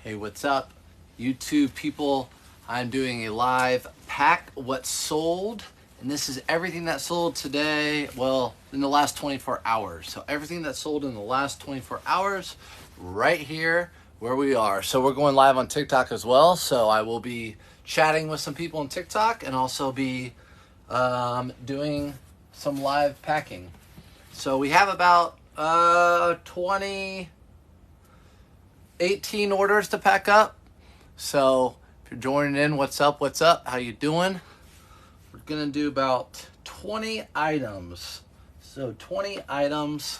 Hey, what's up, YouTube people? I'm doing a live pack what sold, and this is everything that sold today, well, in the last 24 hours. So everything that sold in the last 24 hours right here where we are. So we're going live on TikTok as well. So I will be chatting with some people on TikTok and also be doing some live packing. So we have about 18 orders to pack up. So if you're joining in, what's up, how you doing? We're gonna do about 20 items. So 20 items.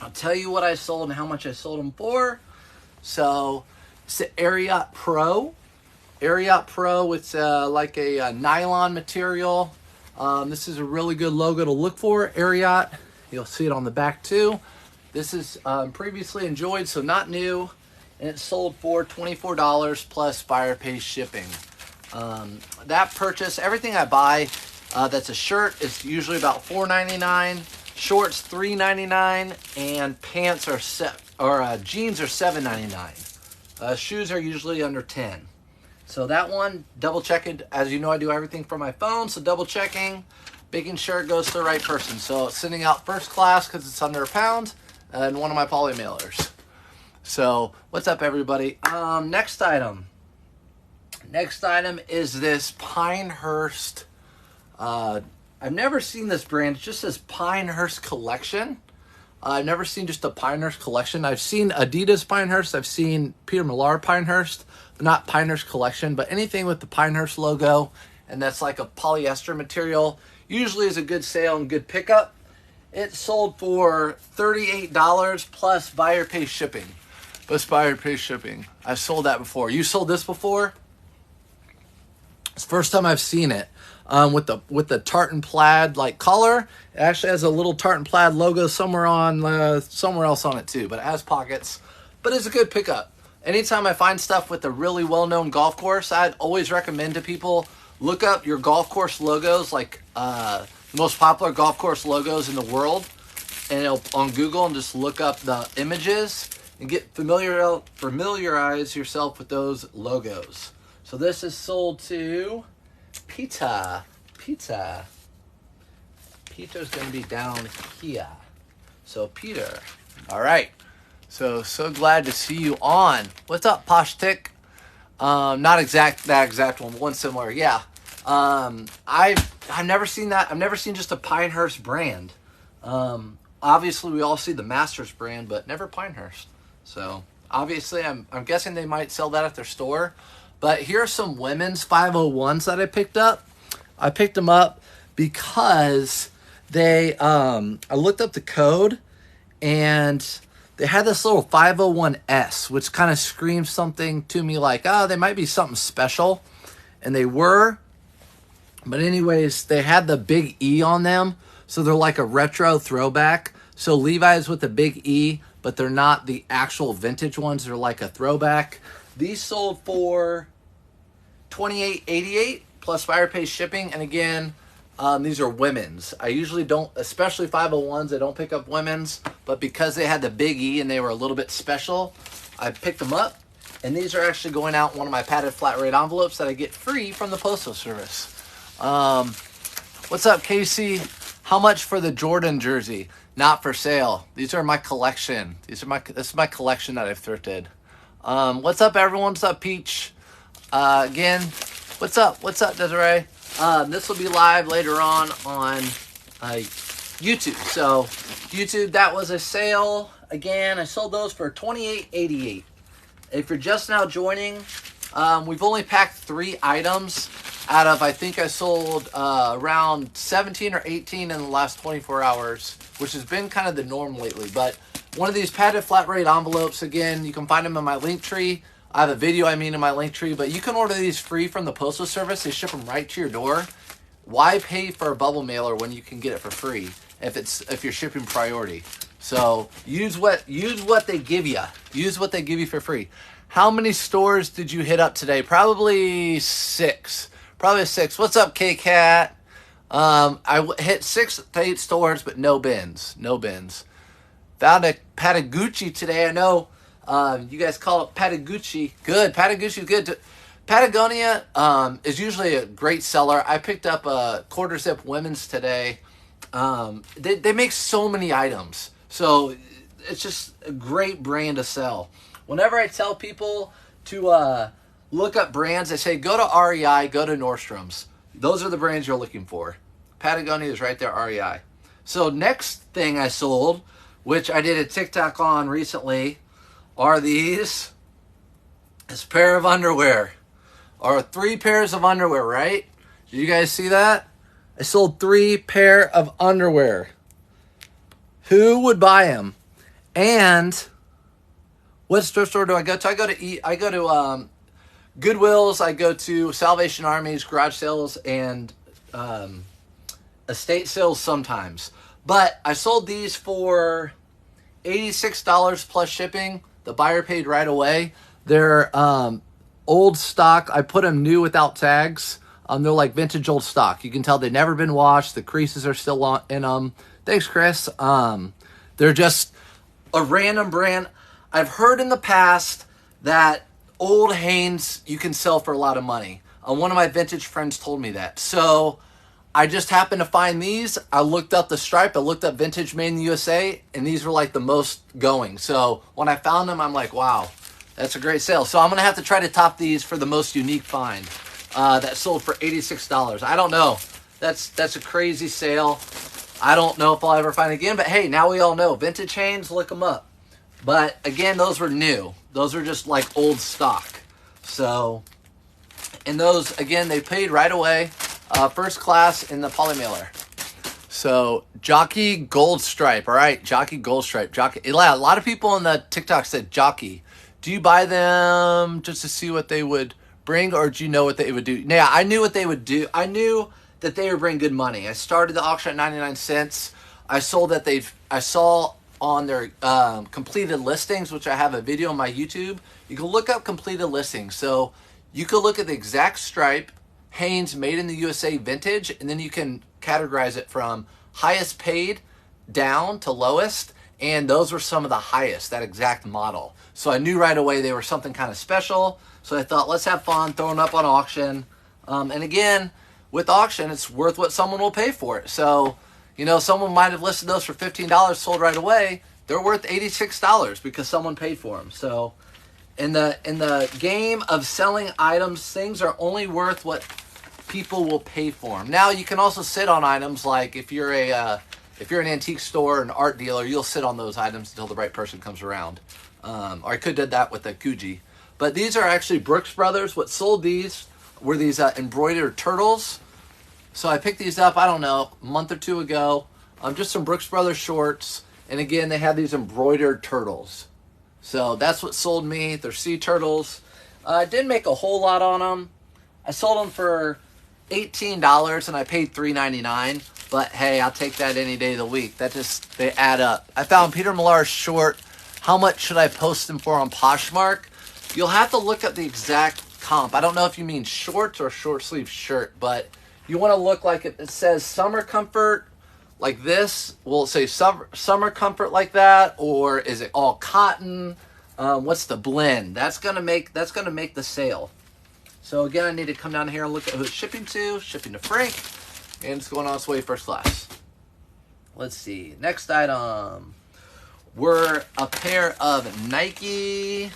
I'll tell you what I sold and how much I sold them for. So it's the Ariat Pro. Ariat Pro, it's like a nylon material. This is a really good logo to look for, Ariat. You'll see it on the back too. This is previously enjoyed, so not new, and it sold for $24 plus buyer pays shipping. That purchase, everything I buy that's a shirt is usually about $4.99, shorts $3.99, and pants are jeans are $7.99. Shoes are usually under $10. So that one, double checking. As you know, I do everything from my phone, so double checking, making sure it goes to the right person. So it's sending out first class because it's under £1. And one of my poly mailers. So what's up, everybody? Next item is this Pinehurst. I've never seen this brand. It just says Pinehurst collection. I've never seen just a Pinehurst collection. I've seen Adidas Pinehurst. I've seen Peter Millar Pinehurst, but not Pinehurst collection. But anything with the Pinehurst logo and that's like a polyester material usually is a good sale and good pickup. It sold for $38 plus buyer pays shipping. I've sold that before. You sold this before? It's the first time I've seen it. With the tartan plaid like collar. It actually has a little tartan plaid logo somewhere else on it too, but it has pockets. But it's a good pickup. Anytime I find stuff with a really well-known golf course, I'd always recommend to people look up your golf course logos, like the most popular golf course logos in the world, and on Google, and just look up the images and get familiarize yourself with those logos. So this is sold to Pita. Peter's gonna be down here. So Peter, all right. So glad to see you on. What's up, Posh Tick? Not that exact one similar. Yeah. I've never seen that. I've never seen just a Pinehurst brand. Obviously we all see the Masters brand, but never Pinehurst. So obviously I'm guessing they might sell that at their store. But here are some women's 501s that I picked up. I picked them up because they, I looked up the code and they had this little 501S, which kind of screams something to me like, oh, they might be something special. And they were. But anyways, they had the big E on them. So they're like a retro throwback. So Levi's with the big E, but they're not the actual vintage ones. They're like a throwback. These sold for $28.88 plus buyer pays shipping. And again, these are women's. I usually don't, especially 501s, I don't pick up women's. But because they had the big E and they were a little bit special, I picked them up. And these are actually going out in one of my padded flat rate envelopes that I get free from the Postal Service. What's up, Casey? How much for the Jordan jersey? Not for sale. These are my collection. This is my collection that I've thrifted. What's up, everyone? What's up, Peach? Again, what's up, Desiree? This will be live later on YouTube. So YouTube, that was a sale. Again, I sold those for $28.88. If you're just now joining, we've only packed 3 items out of, I think I sold around 17 or 18 in the last 24 hours, which has been kind of the norm lately. But one of these padded flat rate envelopes, again, you can find them in my link tree. I have a video, in my link tree, but you can order these free from the Postal Service. They ship them right to your door. Why pay for a bubble mailer when you can get it for free if you're shipping priority? So use what they give you. Use what they give you for free. How many stores did you hit up today? Probably 6. What's up, K-Cat? I hit 6 to 8 stores, but no bins. Found a Patagucci today. I know You guys call it Patagucci. Good. Patagucci is good. Patagonia is usually a great seller. I picked up a quarter zip women's today. They make so many items. So it's just a great brand to sell. Whenever I tell people to look up brands, I say go to REI, go to Nordstrom's. Those are the brands you're looking for. Patagonia is right there, REI. So next thing I sold, which I did a TikTok on recently, are these. This pair of underwear. Or 3 pairs of underwear, right? Did you guys see that? I sold 3 pair of underwear. Who would buy them? And what thrift store do I go to? I go to Goodwills. I go to Salvation Army's garage sales and estate sales sometimes. But I sold these for $86 plus shipping. The buyer paid right away. They're old stock. I put them new without tags. They're like vintage old stock. You can tell they've never been washed. The creases are still in them. Thanks, Chris. They're just a random brand. I've heard in the past that old Hanes you can sell for a lot of money. One of my vintage friends told me that. So I just happened to find these. I looked up the stripe. I looked up vintage made in the USA, and these were like the most going. So when I found them, I'm like, wow, that's a great sale. So I'm going to have to try to top these for the most unique find that sold for $86. I don't know. That's a crazy sale. I don't know if I'll ever find it again, but hey, now we all know. Vintage Hanes, look them up. But again, those were new. Those are just like old stock. So, and those, again, they paid right away. First class in the poly mailer. So, Jockey Gold Stripe. All right, Jockey Gold Stripe. Jockey. A lot of people on the TikTok said Jockey. Do you buy them just to see what they would bring, or do you know what they would do? Yeah, I knew what they would do. I knew that they would bring good money. I started the auction at 99 cents. I saw on their completed listings, which I have a video on my YouTube. You can look up completed listings. So you can look at the exact stripe, Hanes made in the USA vintage, and then you can categorize it from highest paid down to lowest. And those were some of the highest, that exact model. So I knew right away they were something kind of special. So I thought, let's have fun, throw them up on auction. And again, with auction, it's worth what someone will pay for it. So, you know, someone might have listed those for $15, sold right away. They're worth $86 because someone paid for them. So in the game of selling items, things are only worth what people will pay for them. Now, you can also sit on items like if you're an antique store, an art dealer, you'll sit on those items until the right person comes around. Or I could have did that with a Gucci. But these are actually Brooks Brothers. What sold these were these embroidered turtles. So I picked these up, I don't know, a month or two ago. Just some Brooks Brothers shorts. And again, they have these embroidered turtles. So that's what sold me. They're sea turtles. I didn't make a whole lot on them. I sold them for $18 and I paid $3.99. But hey, I'll take that any day of the week. They add up. I found Peter Millar's short. How much should I post them for on Poshmark? You'll have to look at the exact comp. I don't know if you mean shorts or short sleeve shirt, but you want to look like it says summer comfort like this. Will it say summer comfort like that, or is it all cotton? What's the blend? That's gonna make the sale. So again, I need to come down here and look at who it's shipping to. Shipping to Frank, and it's going on its way first class. Let's see. Next item were a pair of Nike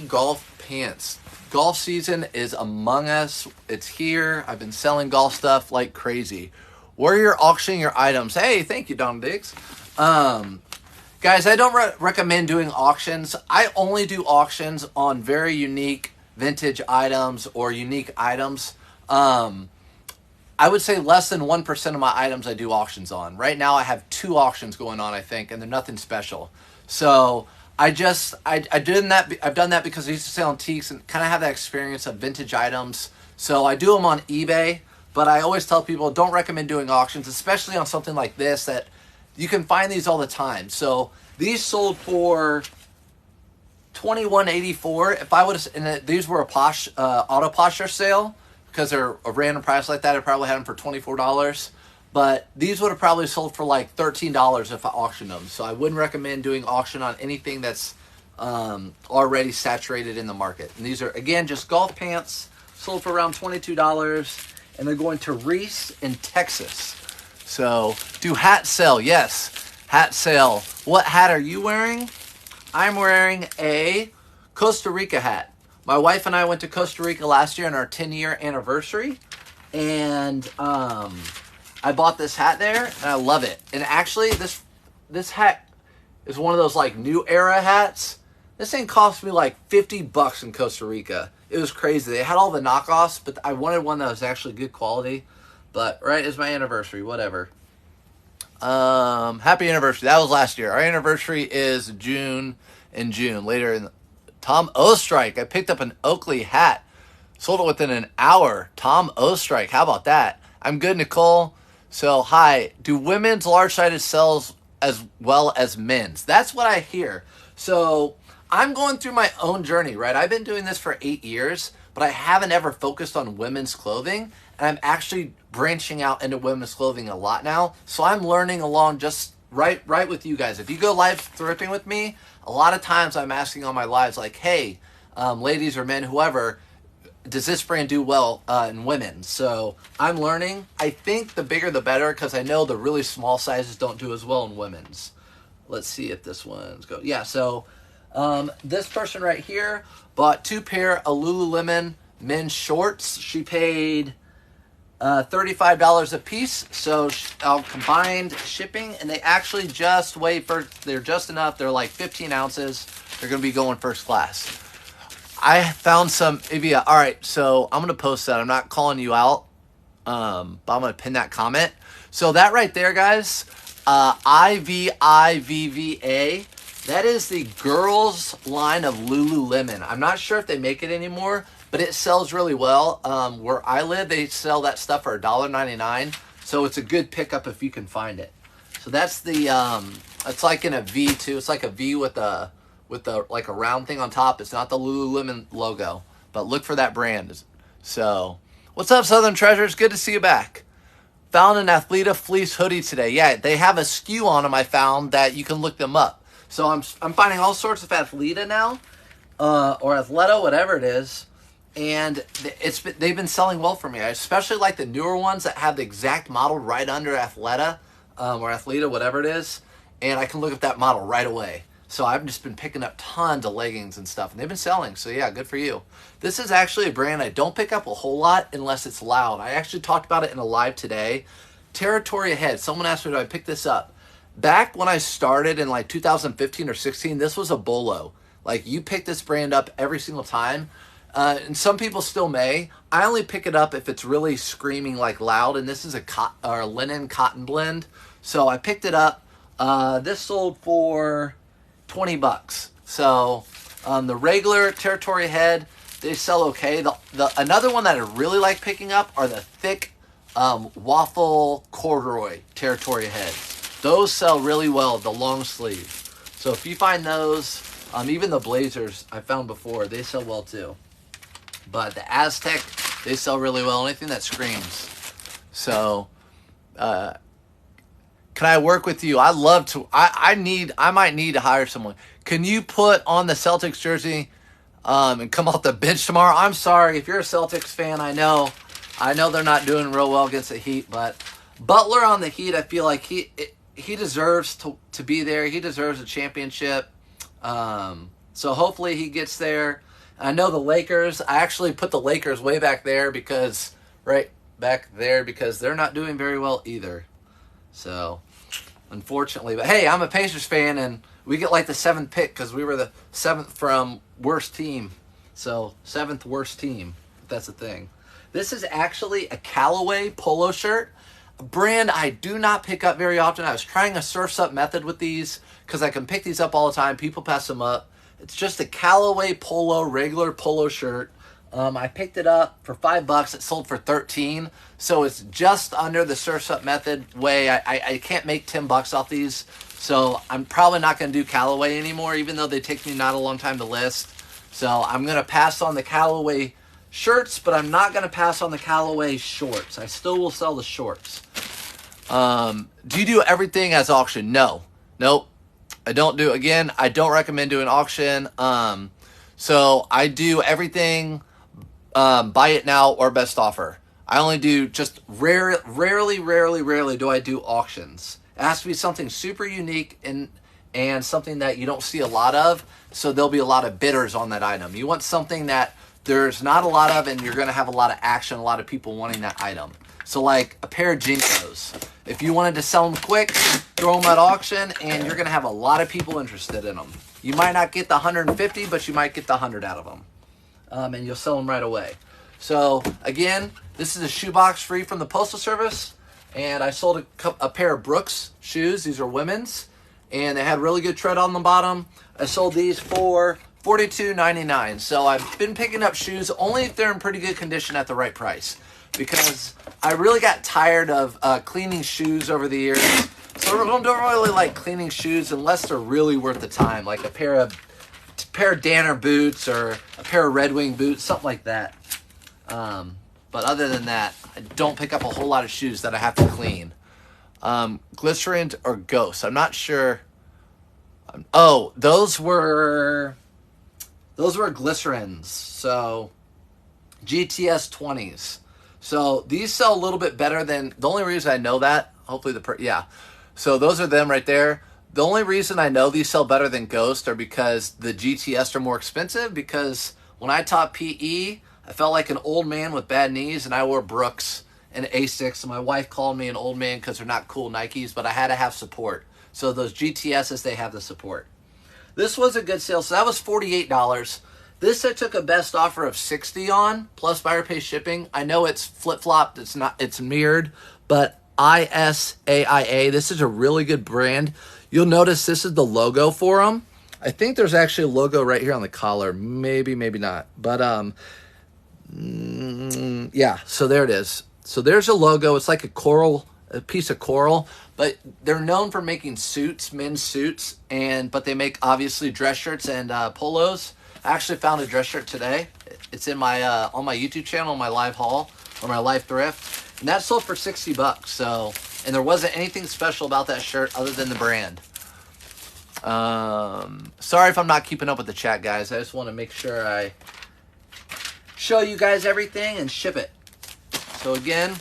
golf pants. Golf season is among us. It's here. I've been selling golf stuff like crazy. Where you're auctioning your items. Hey, thank you, Don Diggs. Guys, I don't recommend doing auctions. I only do auctions on very unique vintage items or unique items. I would say less than 1% of my items I do auctions on. Right now I have 2 auctions going on, I think, and they're nothing special. So I've done that because I used to sell antiques and kind of have that experience of vintage items. So I do them on eBay, but I always tell people don't recommend doing auctions, especially on something like this that you can find these all the time. So these sold for $21.84. If I would have, and these were a auto posture sale because they're a random price like that, I probably had them for $24. But these would have probably sold for like $13 if I auctioned them. So I wouldn't recommend doing auction on anything that's already saturated in the market. And these are, again, just golf pants, sold for around $22. And they're going to Reese in Texas. So, do hat sale. Yes, hat sale. What hat are you wearing? I'm wearing a Costa Rica hat. My wife and I went to Costa Rica last year on our 10-year anniversary. And I bought this hat there, and I love it. And actually, this hat is one of those like new era hats. This thing cost me like $50 in Costa Rica. It was crazy. They had all the knockoffs, but I wanted one that was actually good quality. But right, it's my anniversary, whatever. Happy anniversary. That was last year. Our anniversary is June. Later in Tom Ostrike. I picked up an Oakley hat. Sold it within an hour. Tom Ostrike. How about that? I'm good, Nicole. So, hi. Do women's large-sided sell as well as men's? That's what I hear. So, I'm going through my own journey, right? I've been doing this for 8 years, but I haven't ever focused on women's clothing. And I'm actually branching out into women's clothing a lot now. So, I'm learning along just right with you guys. If you go live thrifting with me, a lot of times I'm asking on my lives like, hey, ladies or men, whoever, does this brand do well in women? So I'm learning. I think the bigger the better, because I know the really small sizes don't do as well in women's. Let's see if this one's go. Yeah, so this person right here bought 2 pair of Lululemon men's shorts. She paid $35 a piece. So combined shipping, and they actually just weigh they're just enough. They're like 15 ounces. They're going to be going first class. I found some Ivia. All right, so I'm going to post that. I'm not calling you out, but I'm going to pin that comment. So that right there, guys, IVIVVA, that is the girls line of Lululemon. I'm not sure if they make it anymore, but it sells really well. Where I live, they sell that stuff for $1.99, so it's a good pickup if you can find it. So that's the, it's like in a V too. It's like a V with a like a round thing on top. It's not the Lululemon logo, but look for that brand. So, what's up, Southern Treasures? Good to see you back. Found an Athleta fleece hoodie today. Yeah, they have a SKU on them. I found that you can look them up. So I'm finding all sorts of Athleta now, or Athleta, whatever it is, and they've been selling well for me. I especially like the newer ones that have the exact model right under Athleta, or Athleta, whatever it is, and I can look at that model right away. So I've just been picking up tons of leggings and stuff, and they've been selling. So yeah, good for you. This is actually a brand I don't pick up a whole lot unless it's loud. I actually talked about it in a live today. Territory Ahead. Someone asked me, do I pick this up? Back when I started in like 2015 or 16, this was a bolo. Like, you pick this brand up every single time. And some people still may. I only pick it up if it's really screaming like loud, and this is a linen cotton blend. So I picked it up. This sold for $20. So the regular Territory Head, they sell okay. Another one that I really like picking up are the thick waffle corduroy Territory Heads. Those sell really well, the long sleeve. So if you find those, even the blazers I found before, they sell well too. But the Aztec, they sell really well. Anything that screams. So can I work with you? I love to. I might need to hire someone. Can you put on the Celtics jersey and come off the bench tomorrow? I'm sorry if you're a Celtics fan. I know they're not doing real well against the Heat, but Butler on the Heat, I feel like he deserves to be there. He deserves a championship. So hopefully he gets there. I know the Lakers. I actually put the Lakers way back there because they're not doing very well either. So, unfortunately. But hey, I'm a Pacers fan, and we get like the 7th pick because we were the 7th from worst team. So, 7th worst team, if that's a thing. This is actually a Callaway polo shirt, a brand I do not pick up very often. I was trying a Surf's Up method with these because I can pick these up all the time. People pass them up. It's just a Callaway polo, regular polo shirt. I picked it up for $5. It sold for $13. So it's just under the Surf's Up method way. I can't make $10 off these. So I'm probably not going to do Callaway anymore, even though they take me not a long time to list. So I'm going to pass on the Callaway shirts, but I'm not going to pass on the Callaway shorts. I still will sell the shorts. Do you do everything as auction? No. Nope. I don't do, again, I don't recommend doing auction. So I do everything buy it now or best offer. I only do just rarely do I do auctions. It has to be something super unique and something that you don't see a lot of, so there'll be a lot of bidders on that item. You want something that there's not a lot of and you're going to have a lot of action, a lot of people wanting that item. So like a pair of Jinkos. If you wanted to sell them quick, throw them at auction and you're going to have a lot of people interested in them. You might not get the 150, but you might get the 100 out of them. And you'll sell them right away. So again, this is a shoebox free from the Postal Service, and I sold a pair of Brooks shoes. These are women's, and they had really good tread on the bottom. I sold these for $42.99. So I've been picking up shoes only if they're in pretty good condition at the right price, because I really got tired of cleaning shoes over the years. So I don't really like cleaning shoes unless they're really worth the time, like a pair of Danner boots or a pair of Red Wing boots, something like that. But other than that, I don't pick up a whole lot of shoes that I have to clean. Glycerin or Ghost, I'm not sure. Oh, those were glycerins. So GTS 20s. So these sell a little bit better than, the only reason I know that, hopefully yeah. So those are them right there. The only reason I know these sell better than Ghost are because the GTS are more expensive, because when I taught PE, I felt like an old man with bad knees, and I wore Brooks and Asics, and my wife called me an old man because they're not cool Nikes, but I had to have support. So those GTSs, they have the support. This was a good sale, so that was $48. This I took a best offer of $60 on, plus buyer pay shipping. I know it's flip-flopped, it's mirrored, but ISAIA, this is a really good brand. You'll notice this is the logo for them. I think there's actually a logo right here on the collar. Maybe not. But yeah, so there it is. So there's a logo. It's like a piece of coral, but they're known for making suits, men's suits, but they make obviously dress shirts and polos. I actually found a dress shirt today. It's in my on my YouTube channel, my live haul or my live thrift, and that sold for $60. So, and there wasn't anything special about that shirt other than the brand. Sorry if I'm not keeping up with the chat, guys. I just want to make sure I show you guys everything and ship it. So again,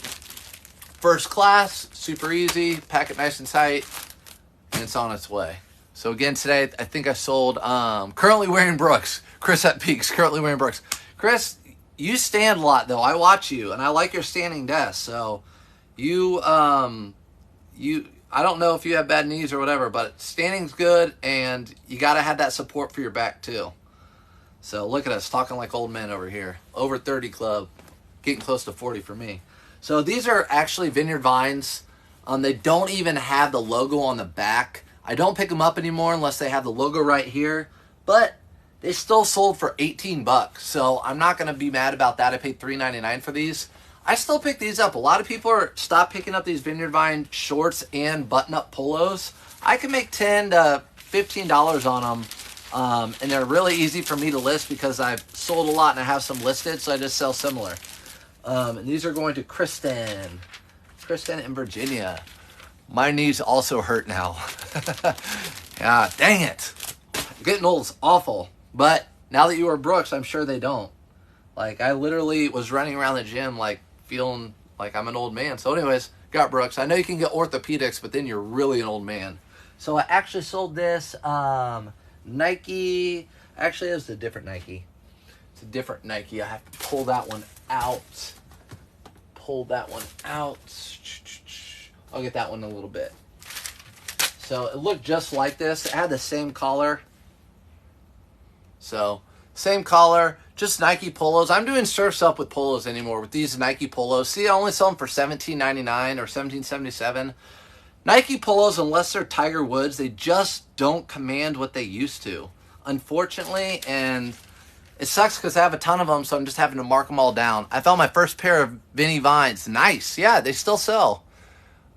first class, super easy, pack it nice and tight, and it's on its way. So again, today I think I sold, currently wearing Brooks. Chris at Peaks, currently wearing Brooks. Chris, you stand a lot though. I watch you, and I like your standing desk. So I don't know if you have bad knees or whatever, but standing's good, and you got to have that support for your back too. So look at us talking like old men over here. Over 30 club, getting close to 40 for me. So these are actually Vineyard Vines. They don't even have the logo on the back. I don't pick them up anymore unless they have the logo right here, but they still sold for $18. So I'm not going to be mad about that. I paid $3.99 for these. I still pick these up. A lot of people stop picking up these Vineyard Vine shorts and button-up polos. I can make $10 to $15 on them, and they're really easy for me to list because I've sold a lot and I have some listed, so I just sell similar. And these are going to Kristen in Virginia. My knees also hurt now. Yeah, dang it. Getting old is awful, but now that you are Brooks, I'm sure they don't. Like, I literally was running around the gym, like, feeling like I'm an old man. So anyways, got Brooks. I know you can get orthopedics, but then you're really an old man. So I actually sold this Nike. Actually, it was a different Nike. It's a different Nike. I have to pull that one out. I'll get that one in a little bit. So it looked just like this. It had the same collar. So same collar, just Nike polos. I'm doing surfs up with polos anymore with these Nike polos. See, I only sell them for $17.99 or $17.77. Nike polos, unless they're Tiger Woods, they just don't command what they used to, unfortunately. And it sucks because I have a ton of them, so I'm just having to mark them all down. I found my first pair of Vinny Vines. Nice. Yeah, they still sell.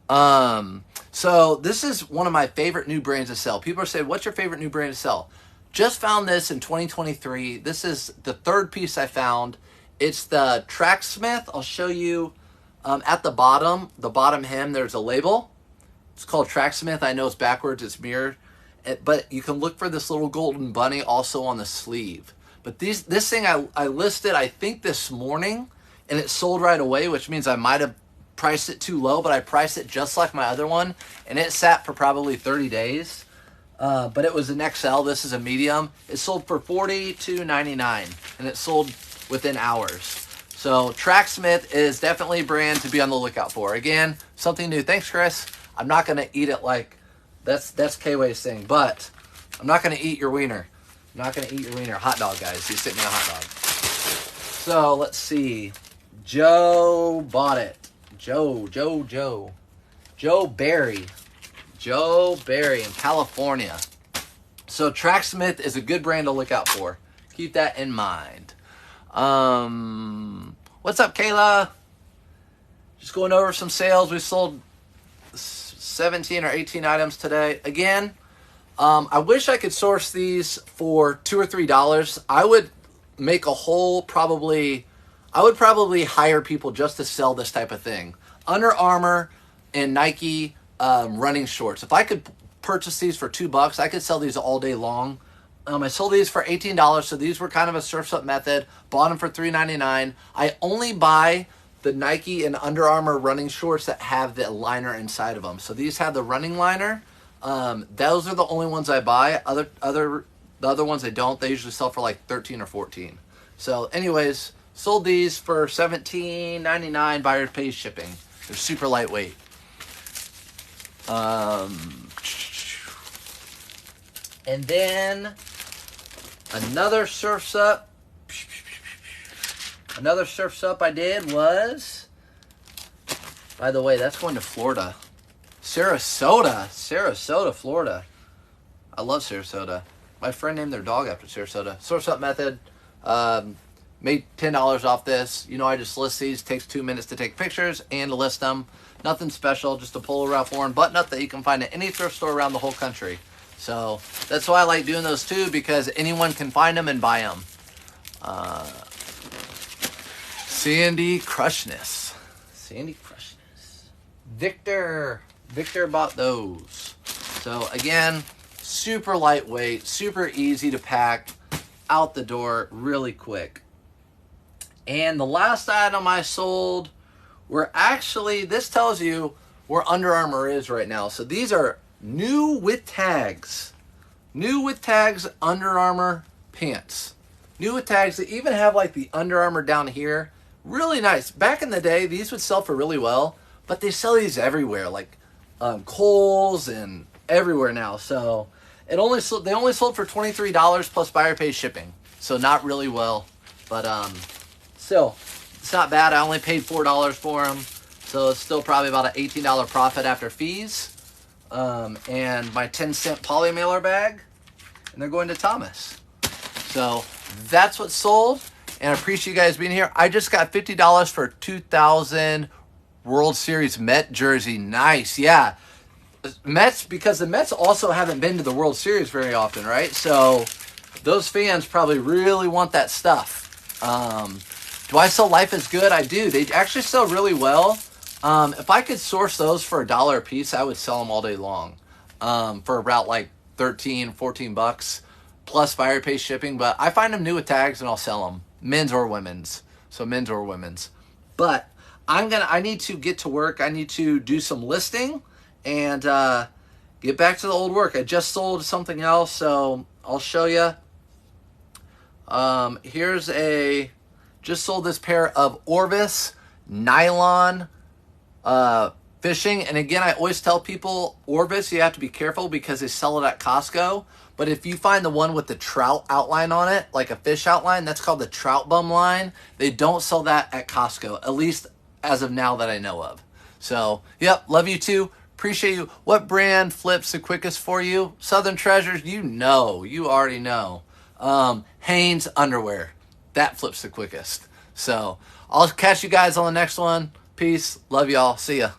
So this is one of my favorite new brands to sell. People are saying, what's your favorite new brand to sell? Just found this in 2023. This is the third piece I found. It's the Tracksmith. I'll show you At the bottom hem, there's a label. It's called Tracksmith. I know it's backwards, it's mirrored. But you can look for this little golden bunny also on the sleeve. But this thing I listed, I think this morning, and it sold right away, which means I might have priced it too low, but I priced it just like my other one, and it sat for probably 30 days. But it was an XL. This is a medium. It sold for $42.99, and it sold within hours. So Tracksmith is definitely a brand to be on the lookout for. Again, something new. Thanks, Chris. I'm not going to eat it like, that's K-Way's thing, but I'm not going to eat your wiener. I'm not going to eat your wiener. Hot dog, guys. He sent me a hot dog. So let's see. Joe bought it. Joe Barry. Joe Barry in California. So Tracksmith is a good brand to look out for. Keep that in mind. What's up, Kayla? Just going over some sales. We sold 17 or 18 items today. Again, I wish I could source these for $2 or $3. I would make a whole I would probably hire people just to sell this type of thing. Under Armour and Nike running shorts. If I could purchase these for $2, I could sell these all day long. I sold these for $18, so these were kind of a surf's up method. Bought them for $3.99. I only buy the Nike and Under Armour running shorts that have the liner inside of them. So these have the running liner. Those are the only ones I buy. The other ones I don't. They usually sell for like 13 or 14. So anyways, sold these for $17.99. Buyer pays shipping. They're super lightweight. And then another surf's up I did was, by the way, that's going to Florida. Sarasota, Florida. I love Sarasota. My friend named their dog after Sarasota. Surf's up method. Made $10 off this. You know, I just list these. Takes 2 minutes to take pictures and to list them. Nothing special, just a Polo Ralph Lauren button up that you can find at any thrift store around the whole country. So that's why I like doing those too, because anyone can find them and buy them. Sandy Crushness. Victor bought those. So again, super lightweight, super easy to pack, out the door really quick. And the last item I sold were actually, this tells you where Under Armour is right now. So these are new with tags. New with tags Under Armour pants. New with tags. They even have like the Under Armour down here. Really nice. Back in the day, these would sell for really well, but they sell these everywhere, like Kohl's and everywhere now. So they only sold for $23 plus buyer pays shipping. So not really well, but still, it's not bad. I only paid $4 for them, so it's still probably about an $18 profit after fees. And my 10-cent poly mailer bag, and they're going to Thomas. So that's what sold, and I appreciate you guys being here. I just got $50 for a 2000 World Series Met jersey. Nice, yeah. Mets, because the Mets also haven't been to the World Series very often, right? So those fans probably really want that stuff. Do I sell Life is Good? I do. They actually sell really well. If I could source those for $1 a piece, I would sell them all day long. For about like 13, 14 bucks plus buyer pay shipping. But I find them new with tags and I'll sell them, men's or women's. So men's or women's. But I need to get to work. I need to do some listing and get back to the old work. I just sold something else, so I'll show you. Just sold this pair of Orvis nylon fishing. And again, I always tell people Orvis, you have to be careful because they sell it at Costco. But if you find the one with the trout outline on it, like a fish outline, that's called the trout bum line. They don't sell that at Costco, at least as of now that I know of. So, yep, love you too. Appreciate you. What brand flips the quickest for you? Southern Treasures, you already know. Hanes underwear, that flips the quickest. So I'll catch you guys on the next one. Peace. Love y'all. See ya.